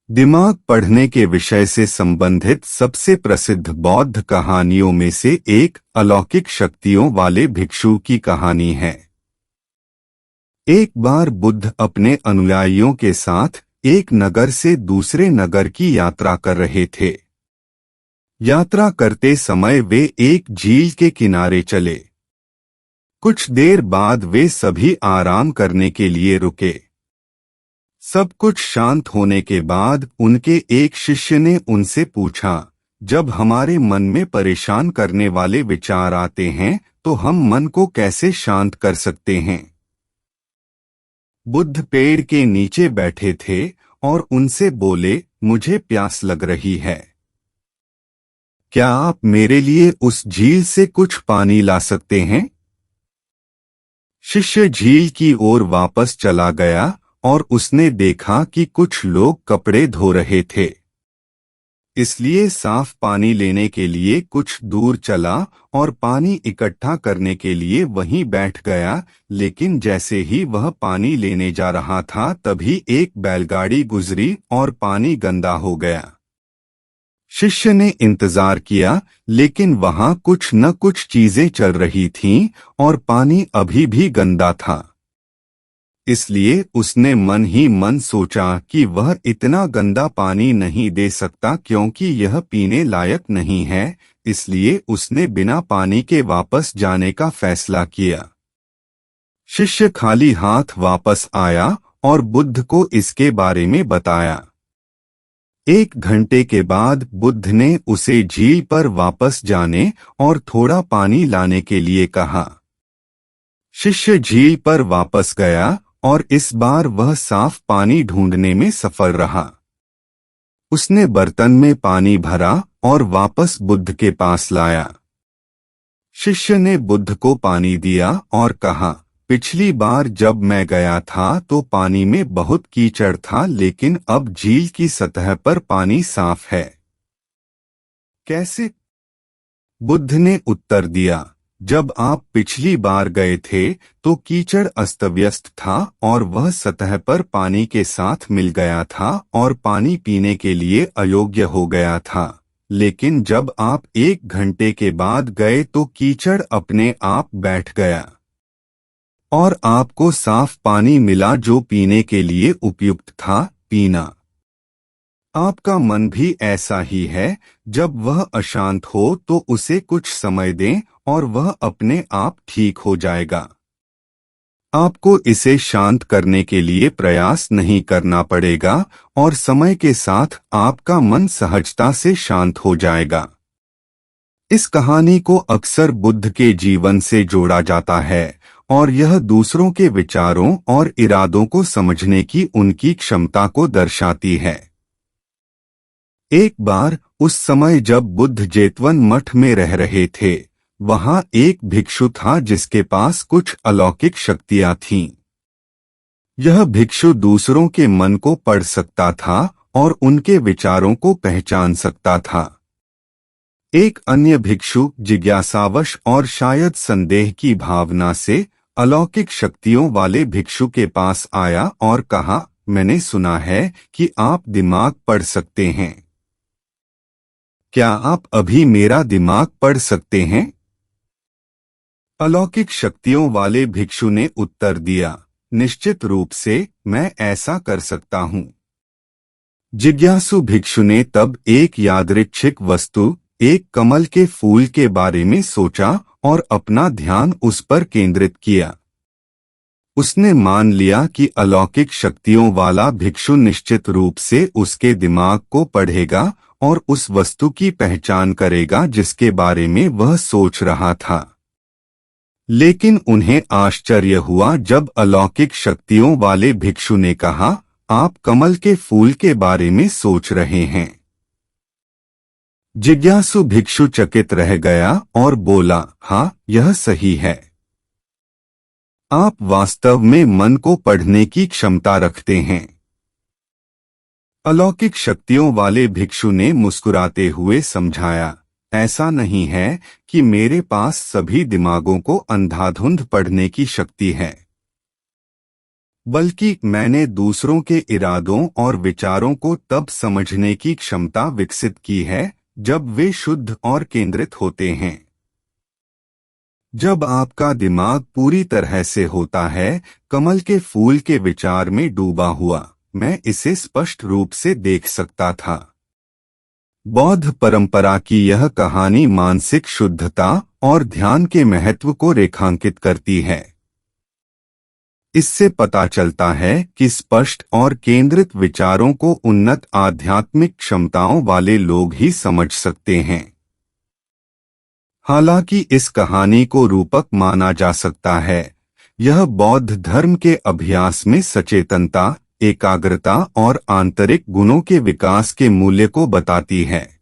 दिमाग पढ़ने के विषय से संबंधित सबसे प्रसिद्ध बौद्ध कहानियों में से एक अलौकिक शक्तियों वाले भिक्षु की कहानी है। एक बार बुद्ध अपने अनुयायियों के साथ एक नगर से दूसरे नगर की यात्रा कर रहे थे। यात्रा करते समय वे एक झील के किनारे चले। कुछ देर बाद वे सभी आराम करने के लिए रुके। सब कुछ शांत होने के बाद उनके एक शिष्य ने उनसे पूछा, जब हमारे मन में परेशान करने वाले विचार आते हैं तो हम मन को कैसे शांत कर सकते हैं? बुद्ध पेड़ के नीचे बैठे थे और उनसे बोले, मुझे प्यास लग रही है। क्या आप मेरे लिए उस झील से कुछ पानी ला सकते हैं? शिष्य झील की ओर वापस चला गया और उसने देखा कि कुछ लोग कपड़े धो रहे थे। इसलिए साफ पानी लेने के लिए कुछ दूर चला और पानी इकट्ठा करने के लिए वहीं बैठ गया, लेकिन जैसे ही वह पानी लेने जा रहा था तभी एक बैलगाड़ी गुजरी और पानी गंदा हो गया। शिष्य ने इंतजार किया, लेकिन वहां कुछ न कुछ चीजें चल रही थीं और पानी अभी भी गंदा था। इसलिए उसने मन ही मन सोचा कि वह इतना गंदा पानी नहीं दे सकता क्योंकि यह पीने लायक नहीं है, इसलिए उसने बिना पानी के वापस जाने का फैसला किया। शिष्य खाली हाथ वापस आया और बुद्ध को इसके बारे में बताया। 1 घंटे के बाद बुद्ध ने उसे झील पर वापस जाने और थोड़ा पानी लाने के लिए कहा। शिष्य झील पर वापस गया और इस बार वह साफ पानी ढूंढने में सफल रहा। उसने बर्तन में पानी भरा और वापस बुद्ध के पास लाया। शिष्य ने बुद्ध को पानी दिया और कहा, पिछली बार जब मैं गया था तो पानी में बहुत कीचड़ था, लेकिन अब झील की सतह पर पानी साफ है। कैसे? बुद्ध ने उत्तर दिया, जब आप पिछली बार गए थे तो कीचड़ अस्तव्यस्त था और वह सतह पर पानी के साथ मिल गया था और पानी पीने के लिए अयोग्य हो गया था, लेकिन जब आप 1 घंटे के बाद गए तो कीचड़ अपने आप बैठ गया और आपको साफ पानी मिला जो पीने के लिए उपयुक्त था पीना। आपका मन भी ऐसा ही है, जब वह अशांत हो तो उसे कुछ समय दें और वह अपने आप ठीक हो जाएगा। आपको इसे शांत करने के लिए प्रयास नहीं करना पड़ेगा और समय के साथ आपका मन सहजता से शांत हो जाएगा। इस कहानी को अक्सर बुद्ध के जीवन से जोड़ा जाता है और यह दूसरों के विचारों और इरादों को समझने की उनकी क्षमता को दर्शाती है। एक बार उस समय जब बुद्ध जेतवन मठ में रह रहे थे, वहां एक भिक्षु था जिसके पास कुछ अलौकिक शक्तियां थीं। यह भिक्षु दूसरों के मन को पढ़ सकता था और उनके विचारों को पहचान सकता था। एक अन्य भिक्षु जिज्ञासावश और शायद संदेह की भावना से अलौकिक शक्तियों वाले भिक्षु के पास आया और कहा, मैंने सुना है कि आप दिमाग पढ़ सकते हैं। क्या आप अभी मेरा दिमाग पढ़ सकते हैं? अलौकिक शक्तियों वाले भिक्षु ने उत्तर दिया, निश्चित रूप से मैं ऐसा कर सकता हूँ। जिज्ञासु भिक्षु ने तब एक यादृच्छिक वस्तु, एक कमल के फूल के बारे में सोचा और अपना ध्यान उस पर केंद्रित किया। उसने मान लिया कि अलौकिक शक्तियों वाला भिक्षु निश्चित रूप से उसके दिमाग को पढ़ेगा और उस वस्तु की पहचान करेगा जिसके बारे में वह सोच रहा था। लेकिन उन्हें आश्चर्य हुआ जब अलौकिक शक्तियों वाले भिक्षु ने कहा, आप कमल के फूल के बारे में सोच रहे हैं। जिज्ञासु भिक्षु चकित रह गया और बोला, हाँ, यह सही है। आप वास्तव में मन को पढ़ने की क्षमता रखते हैं। अलौकिक शक्तियों वाले भिक्षु ने मुस्कुराते हुए समझाया, ऐसा नहीं है कि मेरे पास सभी दिमागों को अंधाधुंध पढ़ने की शक्ति है। बल्कि मैंने दूसरों के इरादों और विचारों को तब समझने की क्षमता विकसित की है जब वे शुद्ध और केंद्रित होते हैं। जब आपका दिमाग पूरी तरह से होता है कमल के फूल के विचार में डूबा हुआ, मैं इसे स्पष्ट रूप से देख सकता था। बौद्ध परंपरा की यह कहानी मानसिक शुद्धता और ध्यान के महत्व को रेखांकित करती है। इससे पता चलता है कि स्पष्ट और केंद्रित विचारों को उन्नत आध्यात्मिक क्षमताओं वाले लोग ही समझ सकते हैं। हालांकि इस कहानी को रूपक माना जा सकता है, यह बौद्ध धर्म के अभ्यास में सचेतनता, एकाग्रता और आंतरिक गुणों के विकास के मूल्य को बताती है।